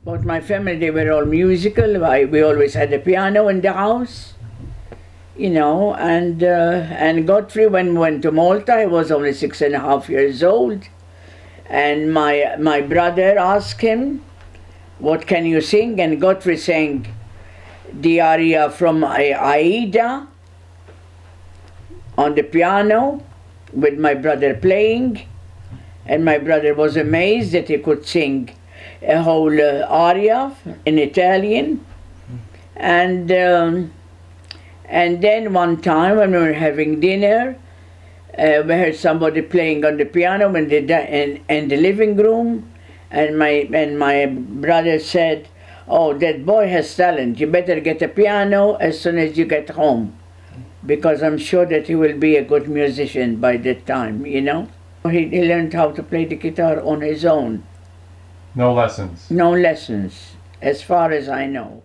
But my family, they were all musical. We always had a piano in the house, you know. And Godfrey, when we went to Malta, he was only 6.5 years old. And my brother asked him, "What can you sing?" And Godfrey sang the aria from Aida on the piano with my brother playing. And my brother was amazed that he could sing a whole aria in Italian. And then one time when we were having dinner, we heard somebody playing on the piano in the living room, and my brother said, "Oh, that boy has talent. You better get a piano as soon as you get home, because I'm sure that he will be a good musician by that time, you know." He learned how to play the guitar on his own. No lessons? No lessons, as far as I know.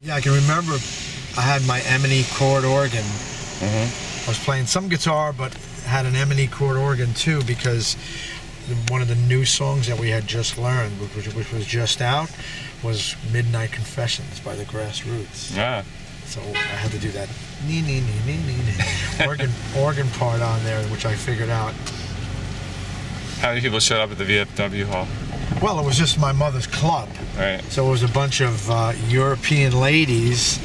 Yeah, I can remember I had my M&E chord organ. I was playing some guitar, but had an M&E chord organ too, because one of the new songs that we had just learned, which was just out, was Midnight Confessions by the Grassroots. Yeah. So I had to do that organ part on there, which I figured out. How many people showed up at the VFW hall? Well, it was just my mother's club. Right. So it was a bunch of European ladies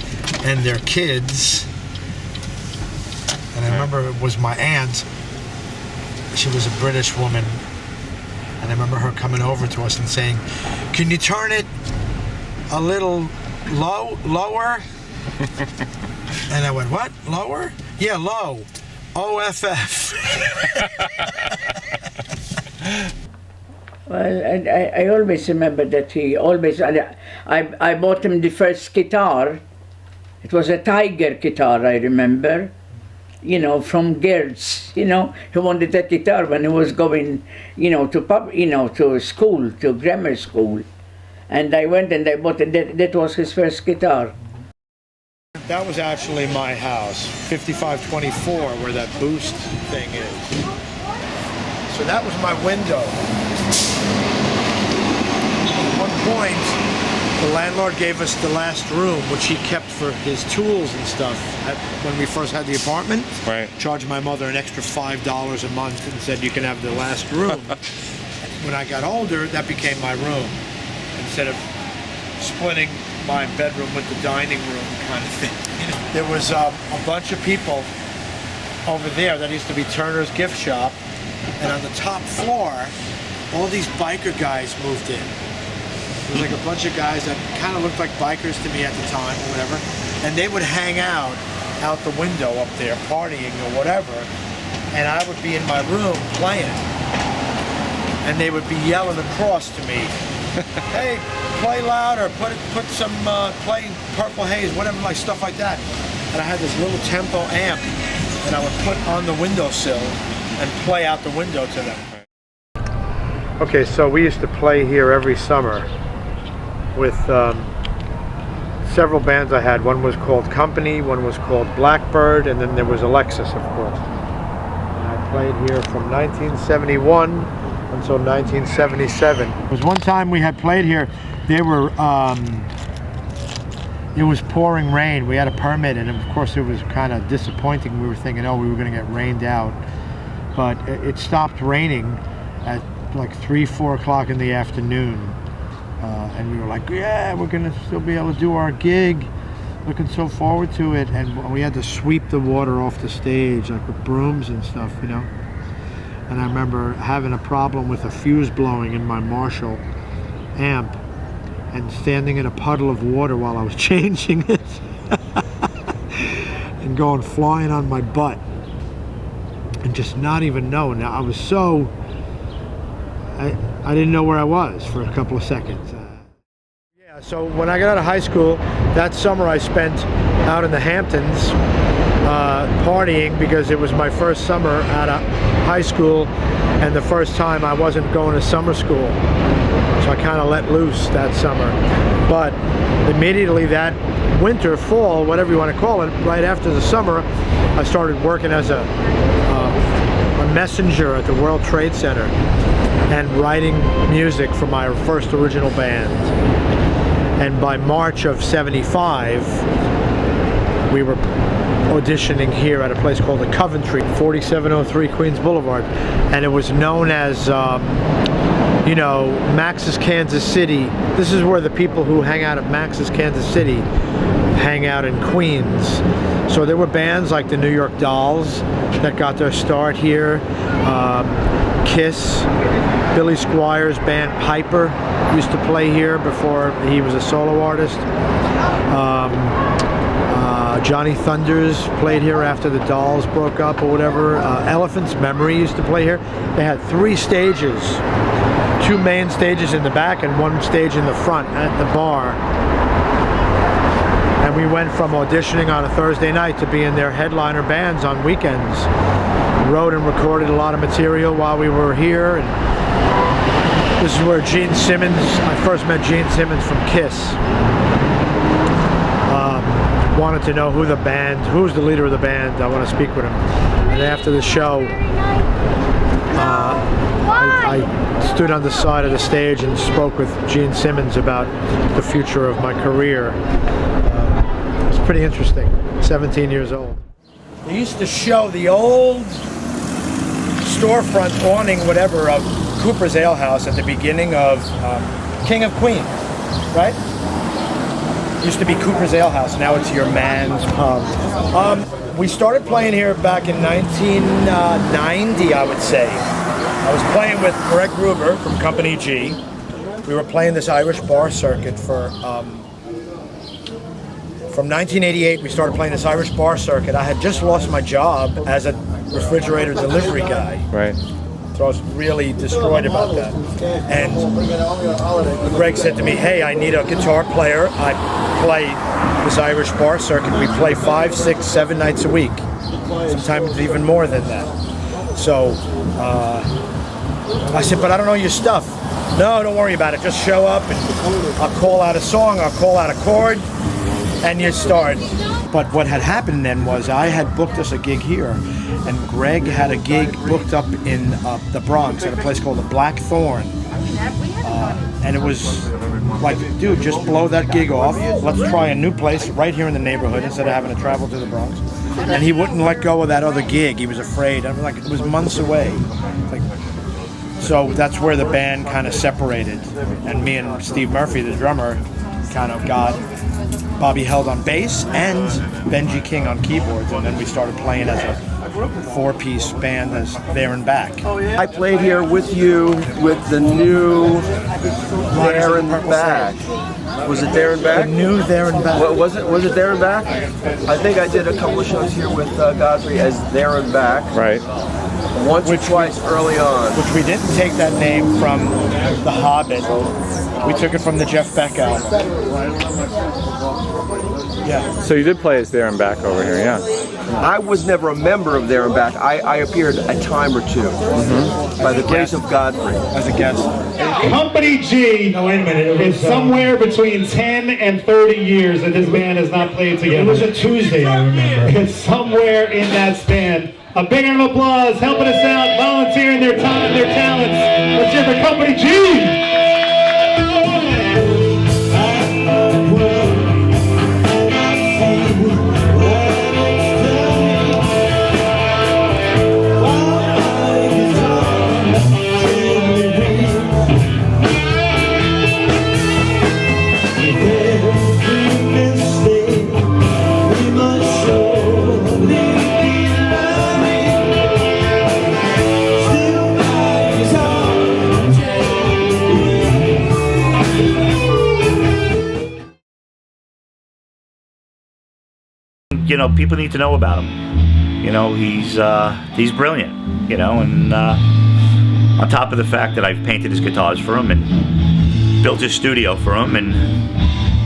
and their kids. And I remember it was my aunt. She was a British woman. And I remember her coming over to us and saying, "Can you turn it a little lower?" And I went, "What? Lower?" "Yeah, low. OFF." Well, I always remember that he always, I bought him the first guitar. It was a Tiger guitar, I remember, you know, from Gertz, you know. He wanted that guitar when he was going, you know, to school, to grammar school. And I went and I bought it, that was his first guitar. That was actually my house, 5524, where that boost thing is. So that was my window. At one point, the landlord gave us the last room, which he kept for his tools and stuff. When we first had the apartment, Right. Charged my mother an extra $5 a month and said, "You can have the last room." When I got older, that became my room. Instead of splitting my bedroom with the dining room kind of thing. There was a bunch of people over there. That used to be Turner's gift shop. And on the top floor, all these biker guys moved in. There was like a bunch of guys that kind of looked like bikers to me at the time or whatever. And they would hang out the window up there, partying or whatever. And I would be in my room playing. And they would be yelling across to me, "Hey, play louder, put some, play Purple Haze," whatever, like stuff like that. And I had this little tempo amp that I would put on the windowsill and play out the window to them. Okay, so we used to play here every summer with several bands I had. One was called Company, one was called Blackbird, and then there was Alexis, of course. And I played here from 1971 until 1977. It was one time we had played here, it was pouring rain. We had a permit, and of course it was kind of disappointing. We were thinking, oh, we were going to get rained out. But it stopped raining at like 3-4 o'clock in the afternoon. And we were like, yeah, we're going to still be able to do our gig. Looking so forward to it. And we had to sweep the water off the stage, like with brooms and stuff, you know. And I remember having a problem with a fuse blowing in my Marshall amp and standing in a puddle of water while I was changing it and going flying on my butt and just not even knowing. I was so, I didn't know where I was for a couple of seconds. Yeah, so when I got out of high school, that summer I spent out in the Hamptons partying, because it was my first summer out of high school and the first time I wasn't going to summer school. So I kind of let loose that summer. But immediately that winter, fall, whatever you want to call it, right after the summer, I started working as a messenger at the World Trade Center. and writing music for my first original band. And by March of '75, we were auditioning here at a place called the Coventry, 4703 Queens Boulevard, and it was known as you know, Max's Kansas City. This is where the people who hang out at Max's Kansas City hang out in Queens. So there were bands like the New York Dolls that got their start here, Kiss, Billy Squire's band Piper used to play here before he was a solo artist. Johnny Thunders played here after the Dolls broke up or whatever. Elephant's Memory used to play here. They had 3 stages, 2 main stages in the back and 1 stage in the front at the bar. And we went from auditioning on a Thursday night to being their headliner bands on weekends. Wrote and recorded a lot of material while we were here. And this is where Gene Simmons, I first met Gene Simmons from Kiss. Wanted to know who's the leader of the band. I want to speak with him. And after the show, I stood on the side of the stage and spoke with Gene Simmons about the future of my career. It was pretty interesting. 17 years old. They used to show the old storefront awning, whatever, of Cooper's Ale House at the beginning of King of Queens, right? Used to be Cooper's Ale House, now it's your man's pub. We started playing here back in 1990, I would say. I was playing with Greg Gruber from Company G. We were playing this Irish bar circuit for, from 1988 we started playing this Irish bar circuit. I had just lost my job as a refrigerator delivery guy. Right. So I was really destroyed about that. And Greg said to me, hey, I need a guitar player. I play this Irish bar circuit. We play 5, 6, 7 nights a week. Sometimes even more than that. So I said, but I don't know your stuff. No, don't worry about it. Just show up and I'll call out a song, I'll call out a chord, and you start. But what had happened then was I had booked us a gig here, and Greg had a gig booked up in the Bronx at a place called the Black Thorn. And it was like, dude, just blow that gig off. Let's try a new place right here in the neighborhood instead of having to travel to the Bronx. And he wouldn't let go of that other gig. He was afraid. I was like, it was months away. Like, so that's where the band kind of separated. And me and Steve Murphy, the drummer, kind of got Bobby Held on bass and Benji King on keyboards, and then we started playing as a 4-piece band as There and Back. I played here with you with the new There and Back. Was it There and Back? The new There and Back. What was it? Was it There and Back? I think I did a couple of shows here with Godfrey as There and Back. Right. Once or twice early on. Which we didn't take that name from The Hobbit. We took it from the Jeff Beck album. Yeah. So you did play as There and Back over here, yeah. I was never a member of There and Back. I appeared a time or two by the grace of Godfrey. As a guest. Company G is somewhere between 10 and 30 years that this band has not played together. It was a Tuesday, I remember. It's somewhere in that span. A big round of applause, helping us out, volunteering their time, their talents. Let's hear for Company G. You know, people need to know about him. You know, he's brilliant. You know, and on top of the fact that I've painted his guitars for him and built his studio for him, and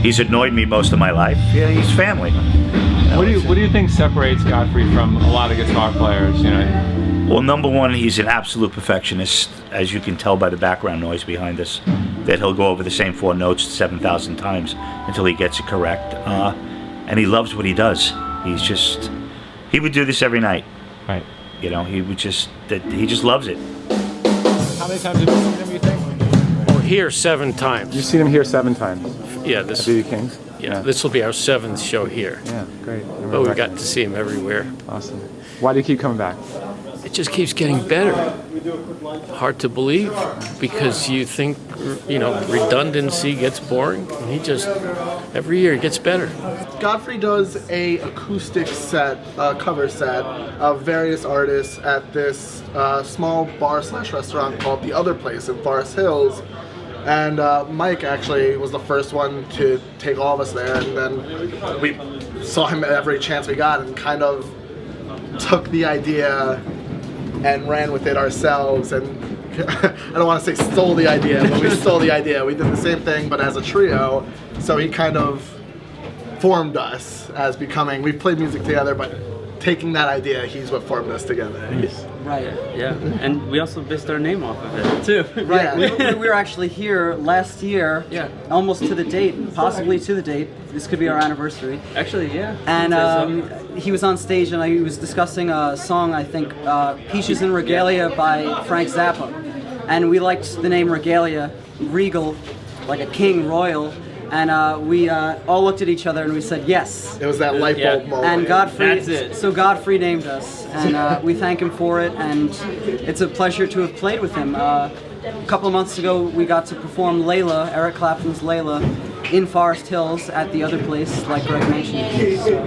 he's annoyed me most of my life. Yeah, he's family. You know, What do you think separates Godfrey from a lot of guitar players? You know. Well, number one, he's an absolute perfectionist, as you can tell by the background noise behind us. That he'll go over the same 4 notes 7,000 times until he gets it correct. And he loves what he does. He would do this every night. Right. You know, he just loves it. How How many times have you seen him, you think? We're here 7 times. You've seen him here 7 times. Yeah, At this BB King's? yeah, this will be our 7th show here. Yeah, great. But we got to see him everywhere. Awesome. Why do you keep coming back? It just keeps getting better. Hard to believe because you think, you know, redundancy gets boring. And he just, every year it gets better. Godfrey does a acoustic set, cover set of various artists at this small bar/restaurant called The Other Place in Forest Hills. And Mike actually was the first one to take all of us there, and then we saw him at every chance we got and kind of took the idea and ran with it ourselves. And I don't want to say stole the idea, but we stole the idea. We did the same thing, but as a trio. So he kind of formed us as becoming, we've played music together, but taking that idea, he's what formed us together. Right. Yeah. And we also based our name off of it too. Right. We were actually here last year. Yeah. Almost to the date, possibly to the date. This could be our anniversary. Actually, yeah. And he was on stage and he was discussing a song, I think, Peaches and Regalia by Frank Zappa. And we liked the name Regalia, regal, like a king, royal. And we all looked at each other and we said yes. It was that light bulb moment. And Godfrey, That's it. So Godfrey named us, and we thank him for it. And it's a pleasure to have played with him. A couple of months ago, we got to perform Layla, Eric Clapton's Layla, in Forest Hills at The Other Place, like Greg mentioned. So,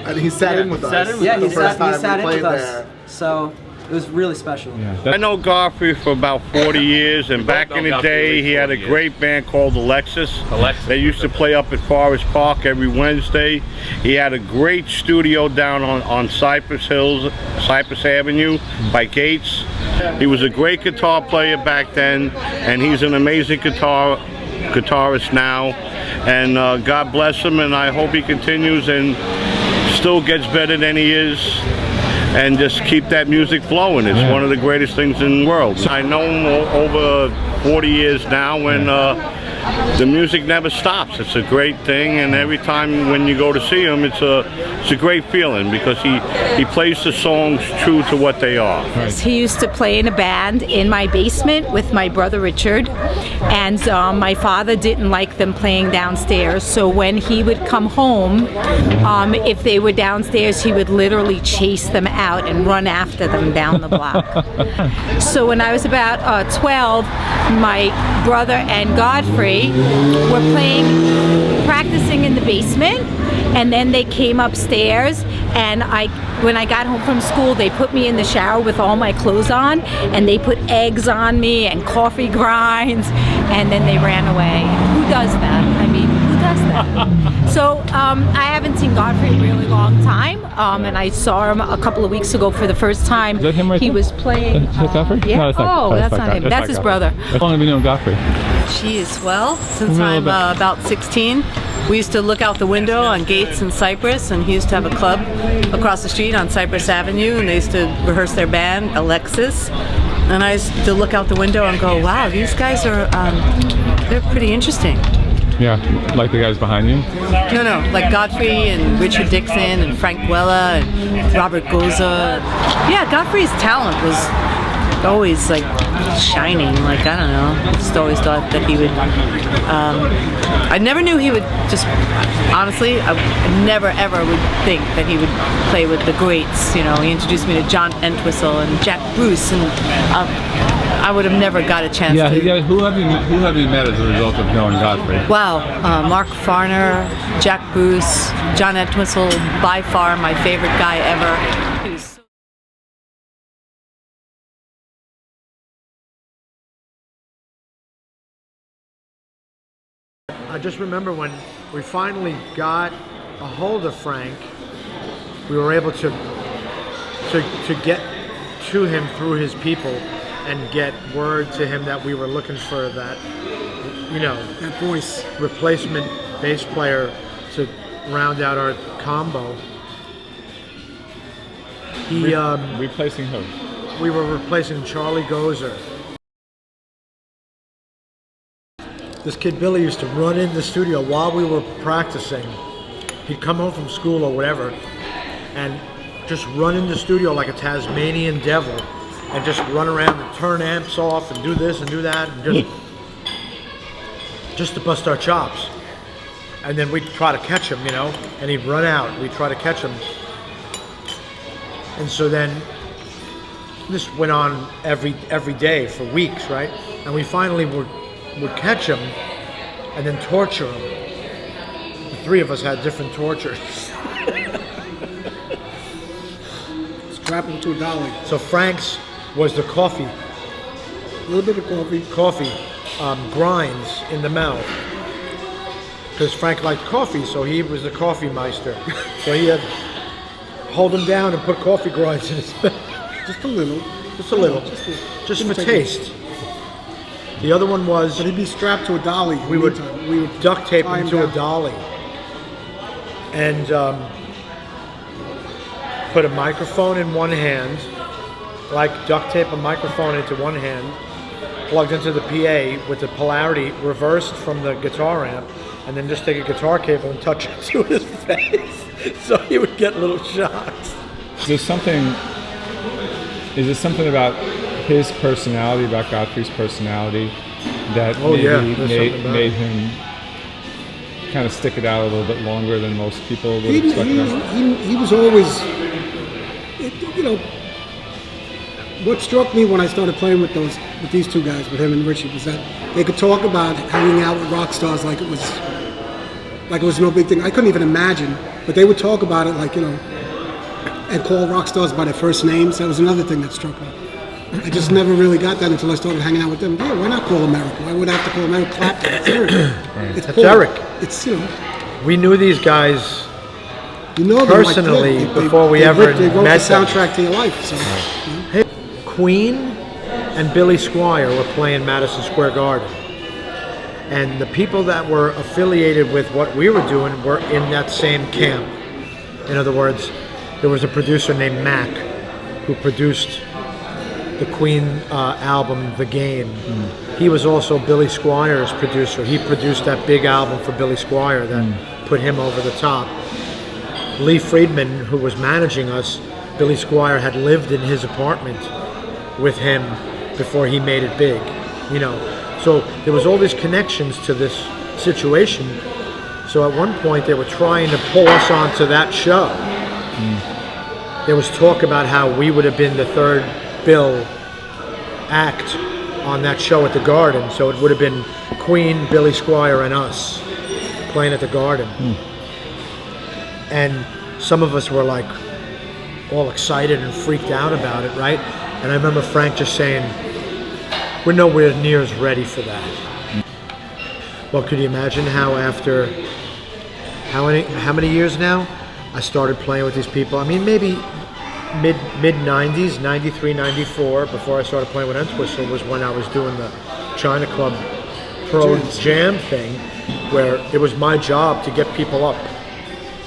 And he sat in with us. yeah, the he first time sat we in with played us. there. So it was really special. I know Godfrey for about 40 years, and back in the day he had a great band called Alexis. They used to play up at Forest Park every Wednesday. He had a great studio down on Cypress Avenue by Gates. He was a great guitar player back then, and he's an amazing guitarist now. And God bless him, and I hope he continues and still gets better than he is. And just keep that music flowing. It's one of the greatest things in the world. I know him over 40 years now, and the music never stops. It's a great thing, and every time when you go to see him, it's a great feeling because he plays the songs true to what they are. He used to play in a band in my basement with my brother Richard, and my father didn't like them playing downstairs, so when he would come home, if they were downstairs, he would literally chase them out and run after them down the block. So when I was about 12, my brother and Godfrey were practicing in the basement, and then they came upstairs, and when I got home from school, they put me in the shower with all my clothes on, and they put eggs on me and coffee grinds, and then they ran away. Who does that? I mean, who does that? So I haven't seen Godfrey in a really long time, and I saw him a couple of weeks ago for the first time. Is that him right He there? was playing. That's Godfrey? Yeah. No, that's not, oh, that's not him. That's his brother. How long have you known Godfrey? Geez, well, since I'm about 16. We used to look out the window on Gates and Cypress, and he used to have a club across the street on Cypress Avenue, and they used to rehearse their band, Alexis. And I used to look out the window and go, wow, these guys are, they're pretty interesting. Yeah, like the guys behind you? No, like Godfrey and Richard Dixon and Frank Buella and Robert Goza. Yeah, Godfrey's talent was always like shining, like I don't know, just always thought that he would I never knew he would just honestly I never ever would think that he would play with the greats, you know. He introduced me to John Entwistle and Jack Bruce, and I would have never got a chance to. Yeah, who have you met as a result of knowing Godfrey? Wow, Mark Farner, Jack Bruce, John Entwistle, by far my favorite guy ever. He was I just remember when we finally got a hold of Frank, we were able to get to him through his people and get word to him that we were looking for that, you know, that voice replacement bass player to round out our combo. Replacing who? We were replacing Charlie Gozer. This kid Billy used to run in the studio while we were practicing. He'd come home from school or whatever and just run in the studio like a Tasmanian devil and just run around and turn amps off and do this and do that and just to bust our chops. And then we'd try to catch him, you know, and he'd run out. We'd try to catch him. And so then this went on every day for weeks, right? And we finally would catch him and then torture him. The three of us had different tortures. Strap him to a dolly. So Frank's was the coffee. A little bit of coffee. Coffee grinds in the mouth. Because Frank liked coffee, so he was the coffee meister. So he had to hold him down and put coffee grinds in his mouth. Just a little. Just a little. Just for taste. The other one was... But he'd be strapped to a dolly. We would duct tape him to a dolly. And put a microphone in one hand, like duct tape a microphone into one hand, plugged into the PA with the polarity reversed from the guitar amp, and then just take a guitar cable and touch it to his face, so he would get little shocks. Is there something about his personality, about Godfrey's personality, that made him kind of stick it out a little bit longer than most people would expect? He was always, you know, what struck me when I started playing with these two guys, with him and Richie, was that they could talk about hanging out with rock stars like it was no big thing. I couldn't even imagine, but they would talk about it like, you know, and call rock stars by their first names. That was another thing that struck me. I just never really got that until I started hanging out with them. Yeah, why not call America? Why would I have to call America Clapton? It's Eric. It's That's Eric. It's, you know. We knew these guys them personally like before we ever met them. They wrote the soundtrack to your life. So, you know. Queen and Billy Squier were playing Madison Square Garden. And the people that were affiliated with what we were doing were in that same camp. In other words, there was a producer named Mac who produced the Queen album, The Game. He was also Billy Squier's producer. He produced that big album for Billy Squier that put him over the top. Lee Friedman, who was managing us, Billy Squier had lived in his apartment with him before he made it big, you know. So there was all these connections to this situation. So at one point they were trying to pull us onto that show. There was talk about how we would have been the third bill act on that show at the Garden. So it would have been Queen, Billy Squier, and us playing at the Garden. And some of us were like all excited and freaked out about it, right? And I remember Frank just saying, we're nowhere near as ready for that. Well, could you imagine how after how many years now I started playing with these people? I mean, maybe mid 90s, 93, 94, before I started playing with Entwistle, was when I was doing the China Club Pro Jam thing, where it was my job to get people up.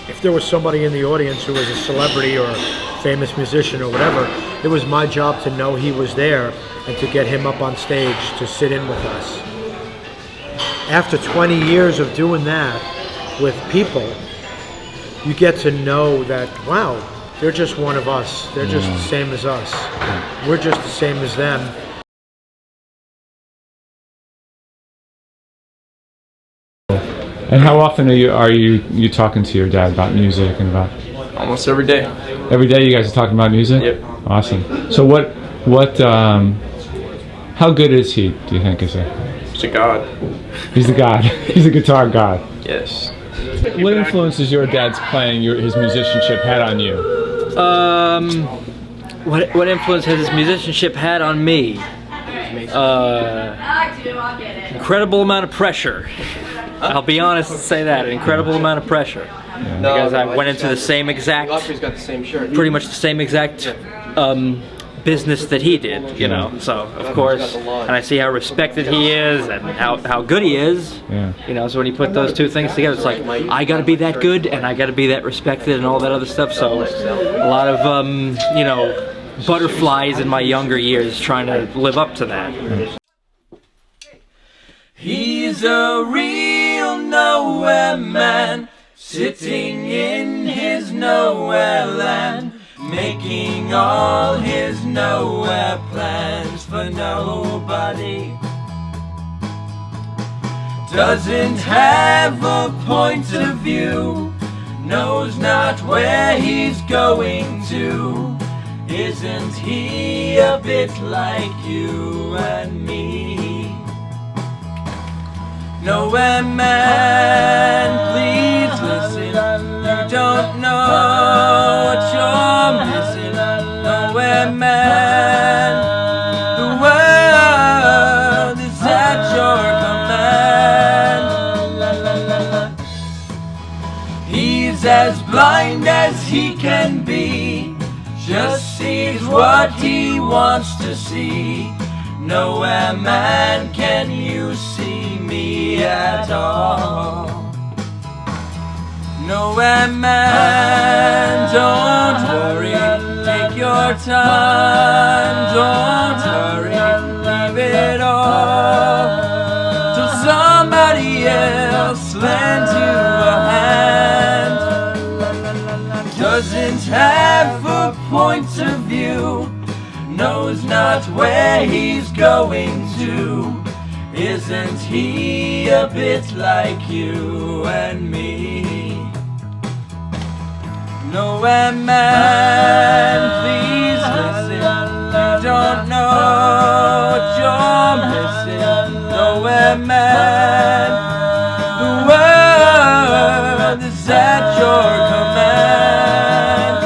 If there was somebody in the audience who was a celebrity or a famous musician or whatever, it was my job to know he was there and to get him up on stage to sit in with us. After 20 years of doing that with people, you get to know that, wow, they're just one of us. They're just the same as us. We're just the same as them. And how often are you talking to your dad about music and about? Almost every day. Every day you guys are talking about music? Yep. Awesome. So how good is he, do you think, is he? He's a god. He's the god. He's a guitar god. Yes. What influences your dad's playing, his musicianship had on you? What influence has his musicianship had on me? Incredible amount of pressure. I'll be honest and say that, an incredible amount of pressure. Yeah. Because I went into the same exact, Godfrey's got the same shirt. pretty much the same exact business that he did, you know. So of course, and I see how respected he is and how good he is. Yeah. You know, so when you put those two things together, it's like I got to be that good and I got to be that respected and all that other stuff. So a lot of you know, butterflies in my younger years trying to live up to that. He's a real nowhere man, sitting in his nowhere land, making all his nowhere plans for nobody. Doesn't have a point of view, knows not where he's going to. Isn't he a bit like you and me? Nowhere man, please listen. You don't know what you're missing. Nowhere man, the world is at your command. He's as blind as he can be, just sees what he wants to see. Nowhere man can you see me at all. Nowhere man, don't worry, take your time, don't hurry, leave it all till somebody else lends you a hand. Doesn't have a point of view, knows not where he's going to. Isn't he a bit like you and me? Nowhere man, please listen. You don't know what you're missing. Nowhere man, the world is at your command.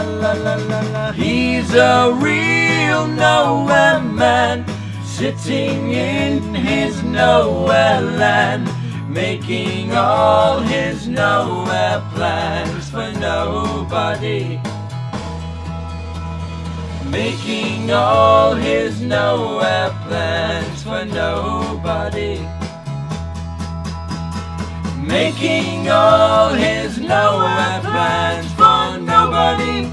He's a real nowhere man, sitting in his nowhere land, making all his nowhere plans for nobody. Making all his nowhere plans for nobody. Making all his nowhere plans for nobody.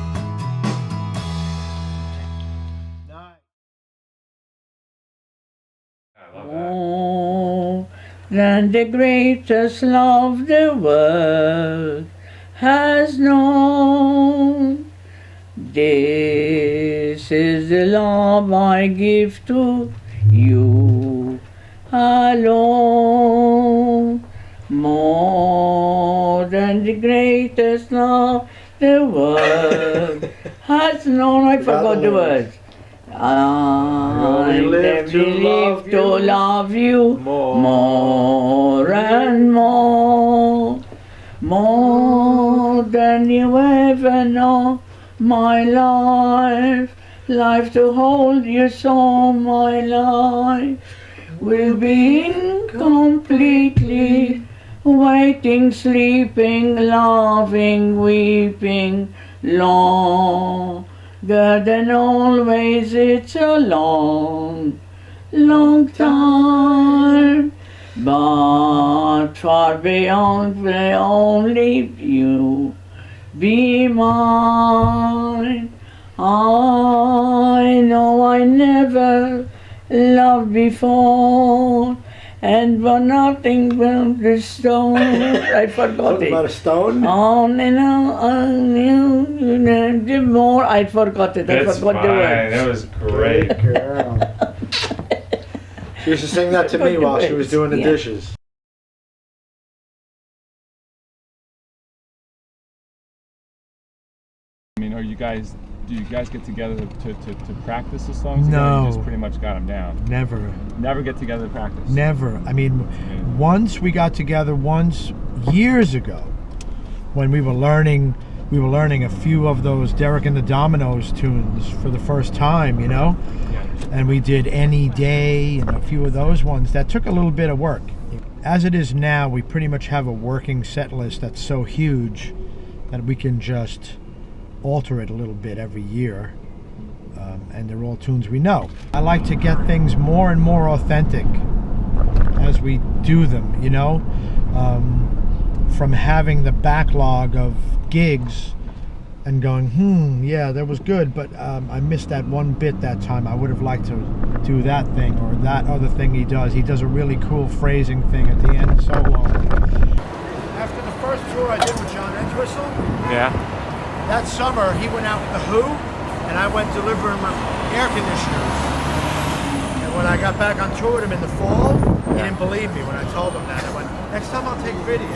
Oh, than the greatest love the world has known. This is the love I give to you alone. More than the greatest love the world has known. I forgot the words. I live to love you more and more, more than you ever know. My life to hold you so, my life will be incompletely waiting, sleeping, loving, weeping, longer than always. It's a long, long time, but far beyond will only you be mine. I know I never loved before, and for nothing but the stone. I forgot it. About a stone? Oh, the more I forgot it. I forgot the words. That was great. Girl. She used to sing that to me while she was doing the dishes. I mean, do you guys get together to practice the songs? No. Or you just pretty much got them down? Never. Never get together to practice? Never. I mean, once we got together years ago when we were learning a few of those Derek and the Dominoes tunes for the first time, you know? Yeah. And we did Any Day and a few of those ones. That took a little bit of work. As it is now, we pretty much have a working set list that's so huge that we can just alter it a little bit every year, and they're all tunes we know. I like to get things more and more authentic as we do them, you know, from having the backlog of gigs and going, yeah, that was good, but I missed that one bit that time. I would have liked to do that thing or that other thing he does. He does a really cool phrasing thing at the end solo. After the first tour I did with John Entwistle, yeah, that summer he went out with The Who, and I went delivering air conditioners. And when I got back on tour with him in the fall, he didn't believe me when I told him that. I went, next time I'll take video.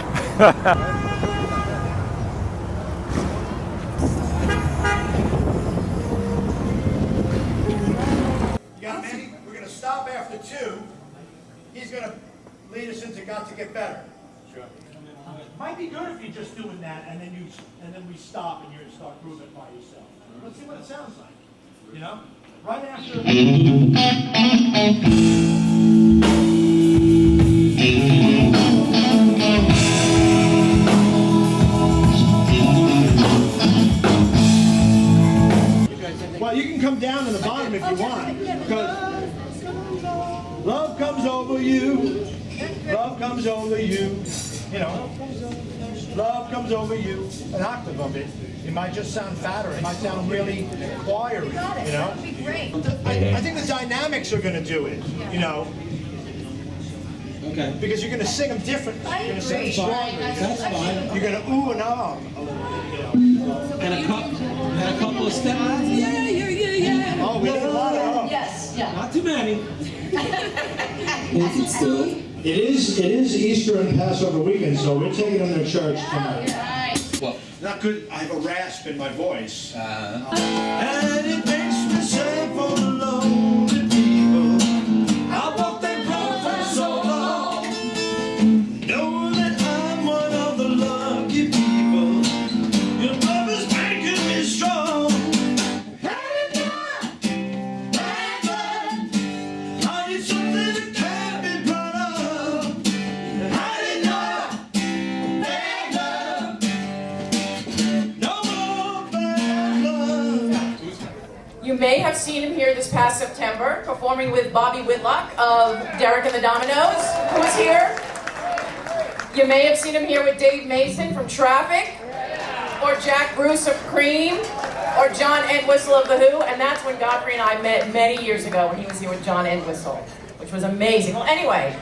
Got me? We're going to stop after 2. He's going to lead us into Got to Get Better. Sure. Might be good if you're just doing that and then we stop and you start grooving by yourself. Let's see what it sounds like. You know? Right after. Well, you can come down to the bottom if you want. Because love comes over you. Love comes over you. You know, love comes over you. An octave of it. It might just sound fatter. It might sound really choiry, you know? I think the dynamics are going to do it, you know? Okay. Because you're going to sing them differently. You're going to sing them stronger. That's fine. You're going to ooh and ah a little bit, you know? And a couple of step outs? Yeah. Oh, we need a lot of oh. Yes, yeah. Not too many. Is it still? It is Easter and Passover weekend, so we're taking them to church tonight. Well, not good. I have a rasp in my voice. And it makes me sad for the lonely people. I walked that road for so long. Know that I'm one of the lucky people. Your love is making me strong. I need something that can't be brought up. I didn't know. You may have seen him here this past September performing with Bobby Whitlock of Derek and the Dominoes, who is here. You may have seen him here with Dave Mason from Traffic, or Jack Bruce of Cream, or John Entwistle of The Who, and that's when Godfrey and I met many years ago when he was here with John Entwistle, which was amazing. Well, anyway,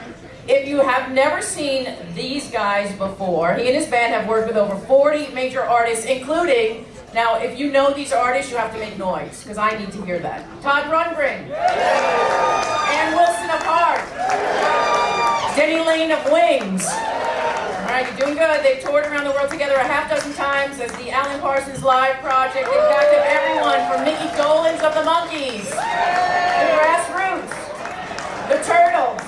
if you have never seen these guys before, he and his band have worked with over 40 major artists, including, now if you know these artists, you have to make noise, because I need to hear that. Todd Rundgren, Ann Wilson of Heart, Denny Lane of Wings. All right, you're doing good. They've toured around the world together a half dozen times as the Alan Parsons Live Project. They've backed up everyone from Mickey Dolenz of the Monkees, the Grassroots, the Turtles,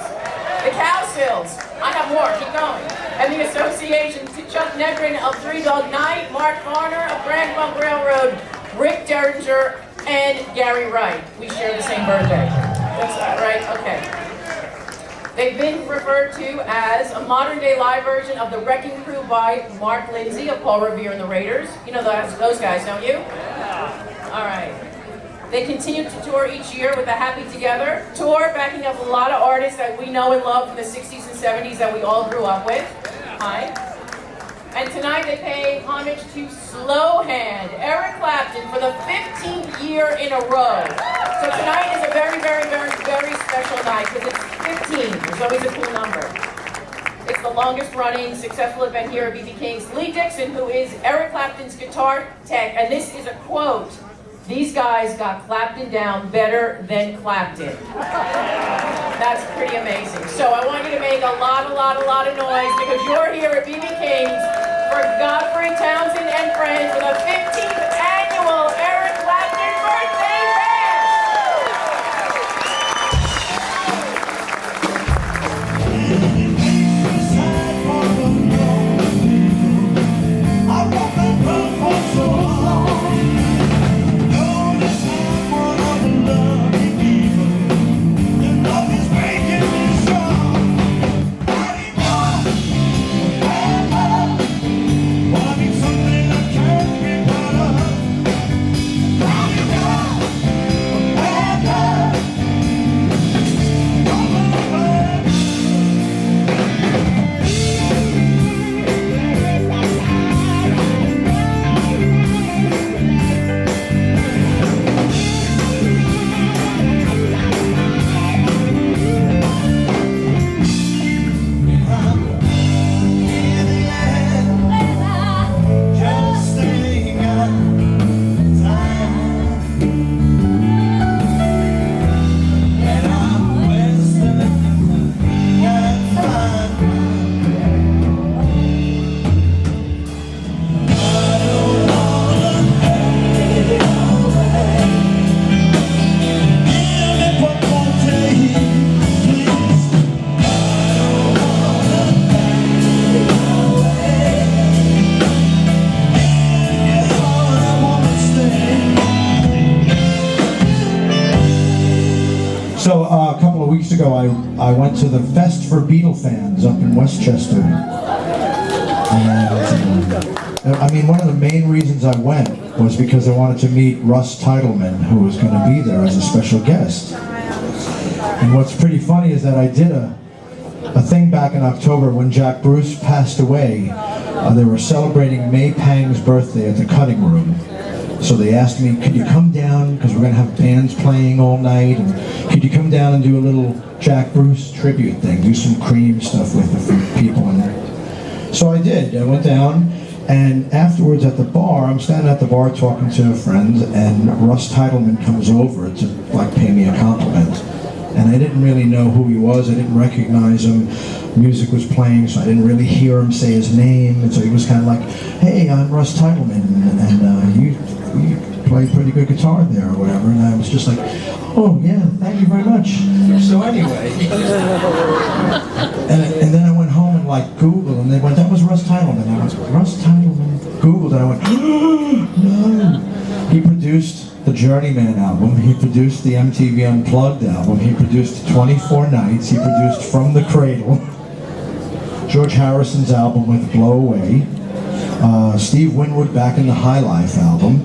the Cowsills. I have more, keep going. And the Association, to Chuck Negrin of Three Dog Night, Mark Varner of Grand Funk Railroad, Rick Derringer, and Gary Wright. We share the same birthday. That's right? Okay. They've been referred to as a modern-day live version of the Wrecking Crew by Mark Lindsay of Paul Revere and the Raiders. You know those guys, don't you? All right. They continue to tour each year with the Happy Together tour, backing up a lot of artists that we know and love from the 60s and 70s that we all grew up with. Hi. And tonight they pay homage to Slow Hand, Eric Clapton, for the 15th year in a row. So tonight is a very, very, very, very special night because it's 15. There's always a cool number. It's the longest running successful event here at B.B. King's. Lee Dixon, who is Eric Clapton's guitar tech, and this is a quote. These guys got Clapton down better than Clapton. That's pretty amazing. So I want you to make a lot of noise because you're here at B.B. King's for Godfrey, Townsend, and friends with a 15th annual Eric Clapton birthday weeks ago, I went to the Fest for Beatle fans up in Westchester. And, I mean, one of the main reasons I went was because I wanted to meet Russ Titleman, who was going to be there as a special guest. And what's pretty funny is that I did a thing back in October when Jack Bruce passed away. They were celebrating May Pang's birthday at the Cutting Room. So they asked me, could you come down, because we're going to have bands playing all night, and could you come down and do a little Jack Bruce tribute thing, do some Cream stuff with a few people in there. So I did. I went down, and afterwards at the bar, I'm standing at the bar talking to friends, and Russ Titleman comes over to like pay me a compliment. And I didn't really know who he was, I didn't recognize him. Music was playing, so I didn't really hear him say his name, and so he was kind of like, hey, I'm Russ Titleman, and you play pretty good guitar there, or whatever, and I was just like, oh, yeah, thank you very much. So anyway, and then I went home and like Googled, and they went, that was Russ Titleman. I went, Russ Titleman? Googled, and I went, oh, no. He produced the Journeyman album, he produced the MTV Unplugged album, he produced 24 Nights, he produced From the Cradle, George Harrison's album with Blow Away, Steve Winwood Back in the High Life album.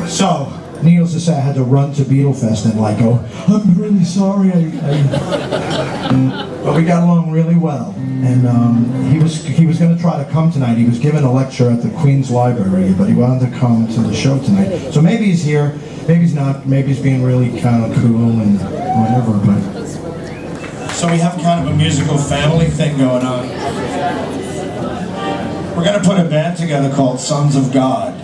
So, needless to say, I had to run to Beatlefest and like go, I'm really sorry, but we got along really well. And he was going to try to come tonight. He was giving a lecture at the Queen's Library, but he wanted to come to the show tonight. So maybe he's here, maybe he's not, maybe he's being really kind of cool and whatever, but... So we have kind of a musical family thing going on. We're going to put a band together called Sons of God.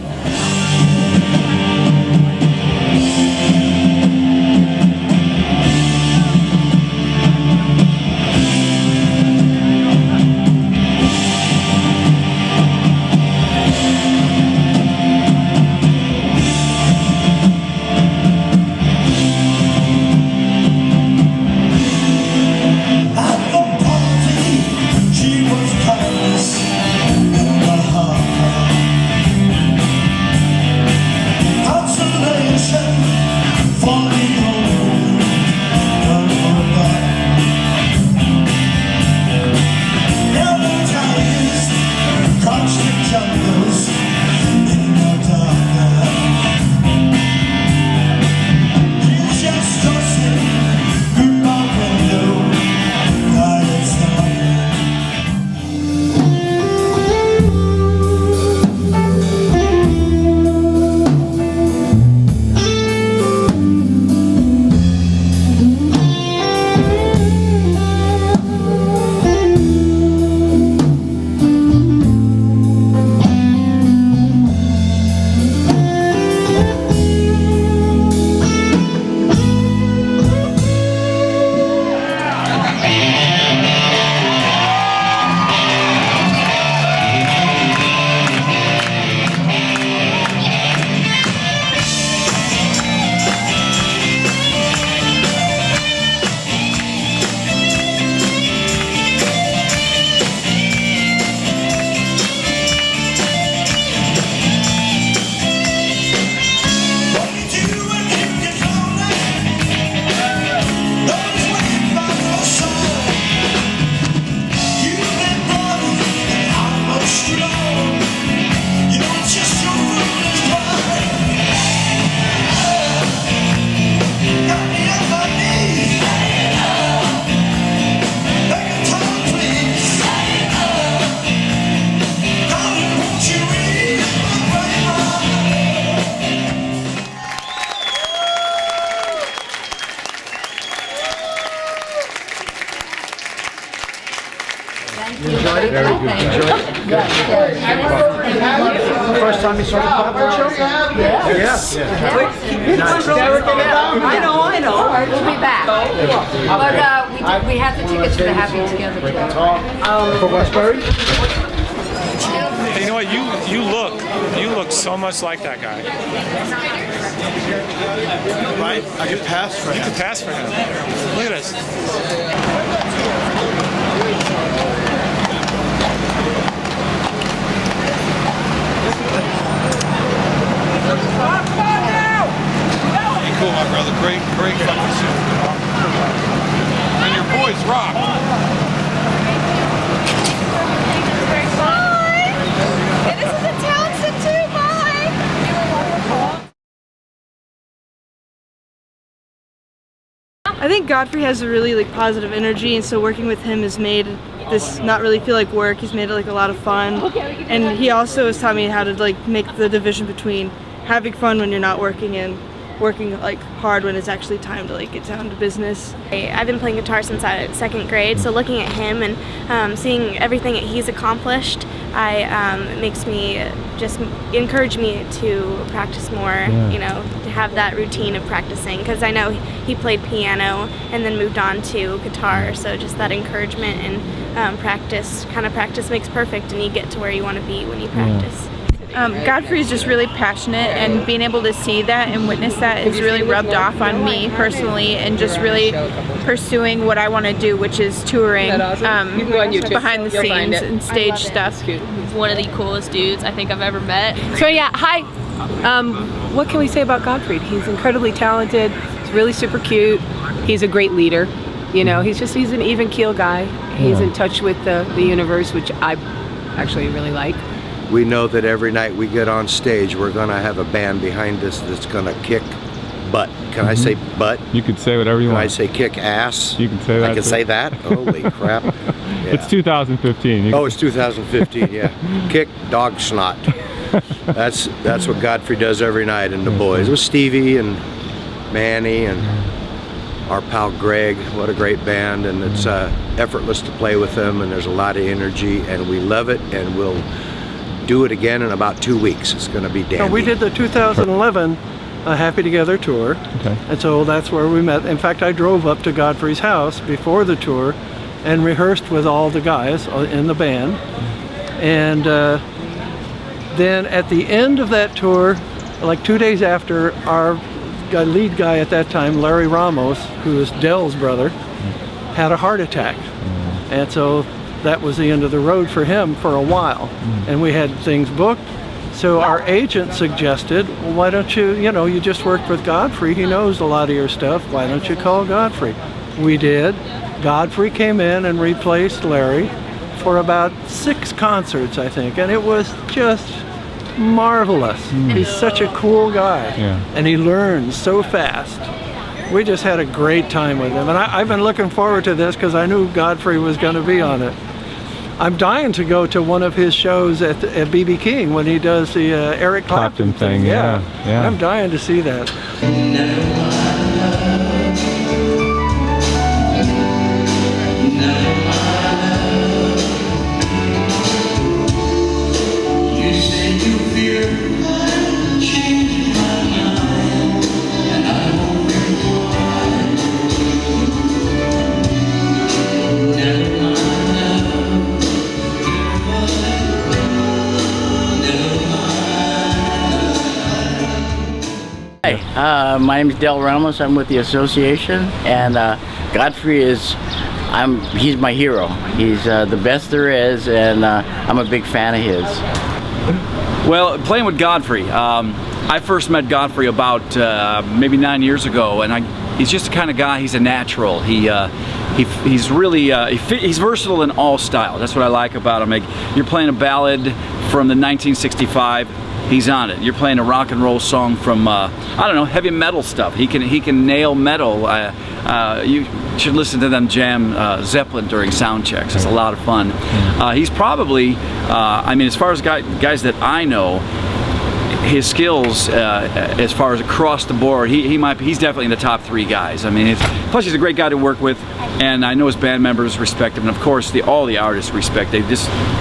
First time you saw the Clapton show? Yes. Yeah. I know. We'll be back. But we have the tickets for the Happy Together tour. For Westbury? Hey, you know what? You look so much like that guy. Right? I could pass for him. You could pass for him. Look at this. Hey, cool, my brother. Great fucking I think Godfrey has a really positive energy, and so working with him has made this not really feel like work. He's made it a lot of fun, and he also has taught me how to make the division between having fun when you're not working and working hard when it's actually time to get down to business. I've been playing guitar since I was 2nd grade, so looking at him and seeing everything that he's accomplished, makes me just encourage me to practice more. You know, to have that routine of practicing, because I know he played piano and then moved on to guitar, so just that encouragement and practice makes perfect, and you get to where you want to be when you practice. Godfrey is just really passionate, and being able to see that and witness that is really rubbed off on me personally, and just really pursuing what I want to do, which is touring behind the scenes and stage stuff. One of the coolest dudes I think I've ever met. So yeah, hi. What can we say about Godfrey? He's incredibly talented. He's really super cute. He's a great leader. You know, he's an even keel guy. He's in touch with the universe, which I actually really like. We know that every night we get on stage, we're going to have a band behind us that's going to kick butt. Can I say butt? You could say whatever you want. Can I say kick ass? You can say that. I can say that? Holy crap. Yeah. It's 2015. Oh, it's 2015, yeah. Kick dog snot. That's what Godfrey does every night, and the boys. With Stevie and Manny and our pal Greg. What a great band, and it's effortless to play with them, and there's a lot of energy, and we love it, and we'll do it again in about 2 weeks. It's going to be dandy. We did the 2011 Happy Together tour, and so that's where we met. In fact, I drove up to Godfrey's house before the tour and rehearsed with all the guys in the band. And then at the end of that tour, like 2 days after, our lead guy at that time, Larry Ramos, who is Dell's brother, had a heart attack. And so that was the end of the road for him for a while. And we had things booked. So our agent suggested, well, why don't you, you just worked with Godfrey, he knows a lot of your stuff, why don't you call Godfrey? We did. Godfrey came in and replaced Larry for about 6 concerts, I think, and it was just marvelous. He's such a cool guy, and he learns so fast. We just had a great time with him, and I've been looking forward to this because I knew Godfrey was going to be on it. I'm dying to go to one of his shows at BB King when he does the Eric Clapton thing. Yeah. I'm dying to see that. Hi, my name is Del Ramos. I'm with the association, and Godfrey he's my hero. He's the best there is, and I'm a big fan of his. Well, playing with Godfrey, I first met Godfrey about maybe 9 years ago, and he's just the kind of guy. He's a natural. He's really he's versatile in all styles. That's what I like about him. Like, you're playing a ballad from the 1965. He's on it. You're playing a rock and roll song from I don't know, heavy metal stuff. He can nail metal. You should listen to them jam Zeppelin during sound checks. It's a lot of fun. He's probably I mean, as far as guys that I know, his skills as far as across the board, he's definitely in the top 3 guys. I mean, plus he's a great guy to work with, and I know his band members respect him, and of course all the artists respect.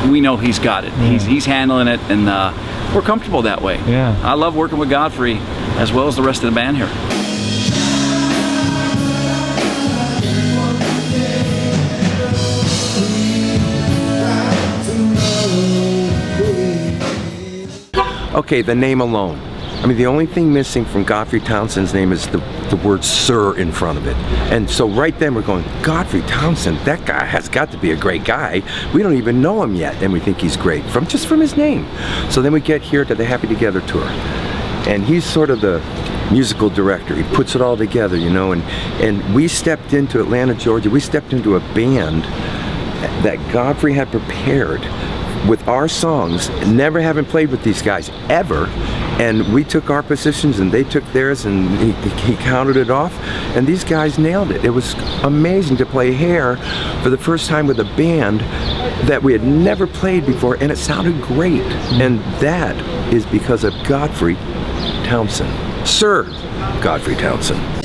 We know he's got it. He's handling it, and we're comfortable that way. I love working with Godfrey as well as the rest of the band here. Okay, the name alone. I mean, the only thing missing from Godfrey Townsend's name is the word "Sir" in front of it. And so right then we're going, Godfrey Townsend, that guy has got to be a great guy. We don't even know him yet, and we think he's great just from his name. So then we get here to the Happy Together tour, and he's sort of the musical director. He puts it all together, and we stepped into Atlanta, Georgia. We stepped into a band that Godfrey had prepared with our songs, never having played with these guys ever, And we took our positions and they took theirs, and he counted it off, and these guys nailed it. It was amazing to play Hair for the first time with a band that we had never played before, and it sounded great. And that is because of Godfrey Townsend. Sir Godfrey Townsend.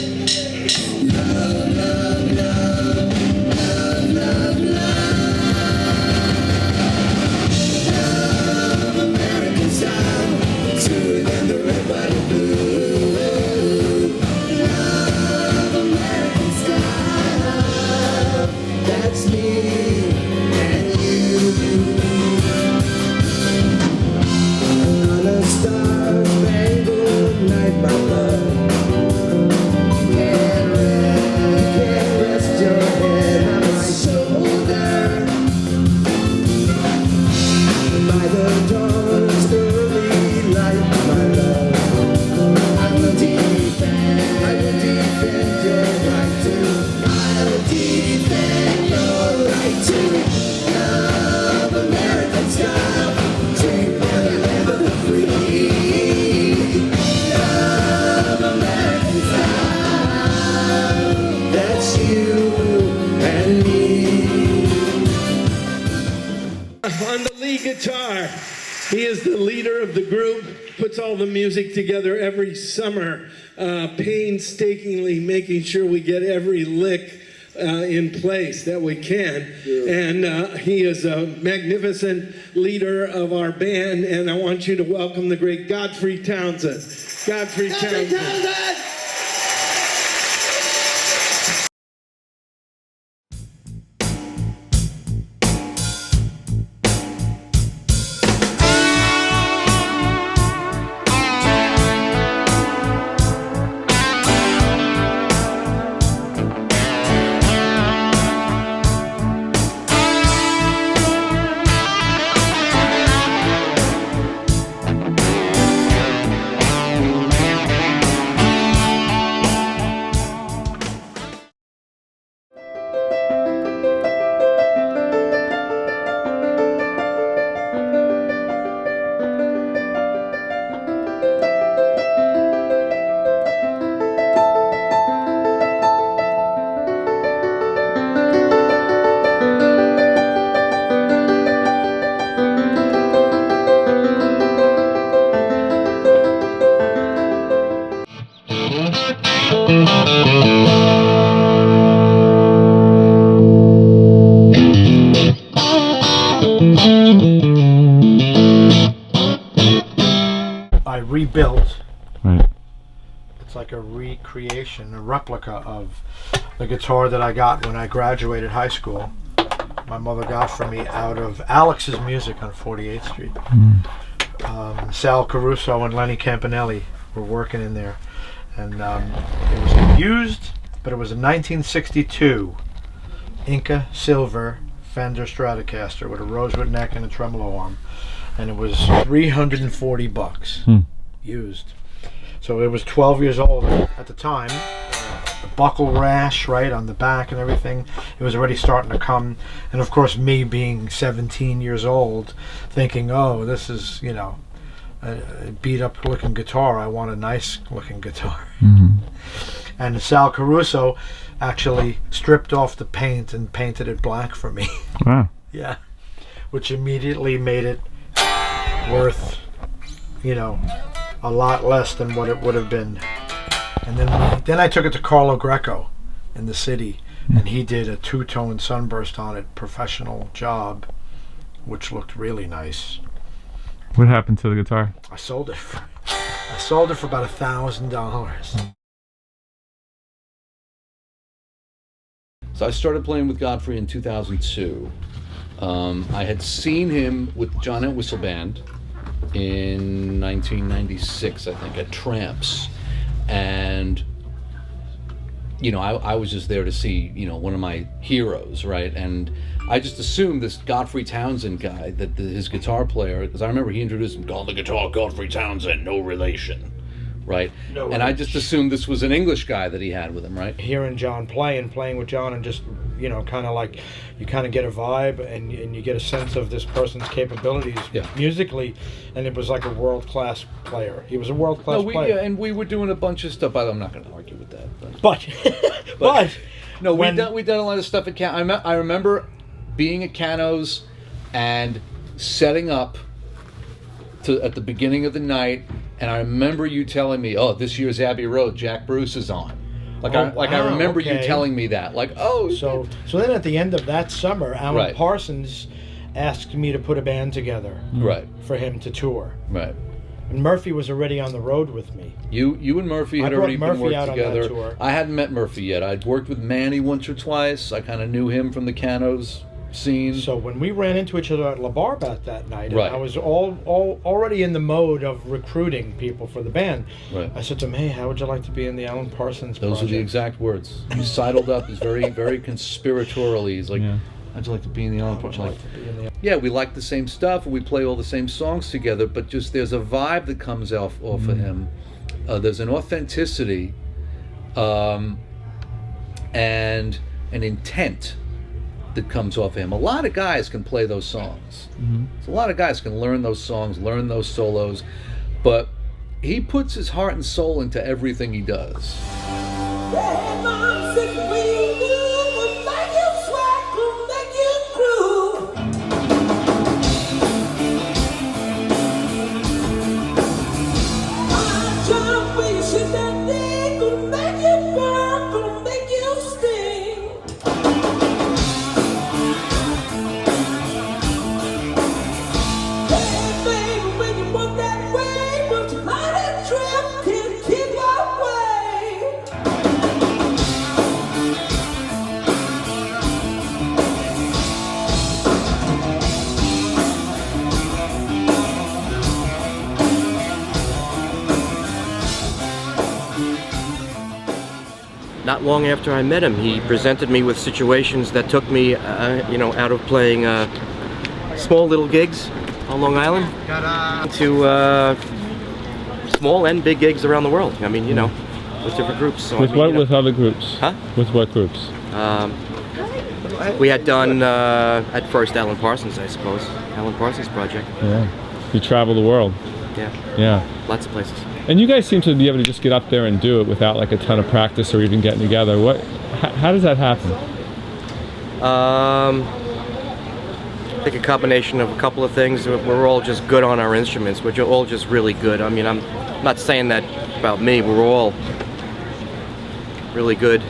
On the lead guitar, he is the leader of the group, puts all the music together every summer, painstakingly making sure we get every lick in place that we can. And he is a magnificent leader of our band, and I want you to welcome the great Godfrey Townsend. Godfrey Townsend. I rebuilt. Right. It's like a recreation, a replica of the guitar that I got when I graduated high school. My mother got for me out of Alex's Music on 48th Street. Sal Caruso and Lenny Campanelli were working in there. And it was used, but it was a 1962 Inca silver Fender Stratocaster with a rosewood neck and a tremolo arm. And it was $340 used. So it was 12 years old at the time. The buckle rash, right, on the back and everything, it was already starting to come. And of course, me being 17 years old, thinking, oh, this is, you know, a beat up looking guitar. I want a nice looking guitar. And Sal Caruso actually stripped off the paint and painted it black for me. Wow. Yeah. Which immediately made it worth, you know, a lot less than what it would have been. And then I took it to Carlo Greco in the city, and he did a two-tone sunburst on it, professional job, which looked really nice. What happened to the guitar? I sold it for about $1,000. So I started playing with Godfrey in 2002. I had seen him with John Entwistle Band in 1996, I think, at Tramps. And, you know, I was just there to see, you know, one of my heroes, right? And I just assumed this Godfrey Townsend guy, that his guitar player, because I remember he introduced him, on the guitar, Godfrey Townsend, no relation, right? No and I just assumed this was an English guy that he had with him, right? Hearing John play and playing with John and just, you know, kind of like you kind of get a vibe and you get a sense of this person's capabilities musically, and it was like a world-class player. He was a world-class player. Yeah, and we were doing a bunch of stuff. I'm not going to argue with that. But no, we done a lot of stuff at Cano. I remember being at Cano's and setting up at the beginning of the night, and I remember you telling me, "Oh, this year's Abbey Road, Jack Bruce is on." I remember you telling me that. So then at the end of that summer, Alan Parsons asked me to put a band together. Right. For him to tour. Right. And Murphy was already on the road with me. You and Murphy had already been working together. On that tour. I hadn't met Murphy yet. I'd worked with Manny once or twice. I kind of knew him from the Cano's scene. So when we ran into each other at La Barbat that night, and I was already in the mode of recruiting people for the band. Right. I said to him, "Hey, how would you like to be in the Alan Parsons Those project?" are the exact words. He sidled up. He's very, very conspiratorially. He's like, "How'd you like to be in the Alan Parsons?" Yeah, we like the same stuff, and we play all the same songs together. But just there's a vibe that comes off of him. There's an authenticity, and an intent that comes off him. A lot of guys can play those songs. So a lot of guys can learn those songs, learn those solos, but he puts his heart and soul into everything he does. Not long after I met him, he presented me with situations that took me, you know, out of playing small little gigs on Long Island to small and big gigs around the world. I mean, you know, with different groups. So, With other groups? Huh? With what groups? We had done at first Alan Parsons, I suppose. Alan Parsons project. Yeah. You travel the world. Yeah. Yeah. Lots of places. And you guys seem to be able to just get up there and do it without like a ton of practice or even getting together. How does that happen? I think a combination of a couple of things. We're all just good on our instruments. We're all just really good. I mean, I'm not saying that about me. We're all really good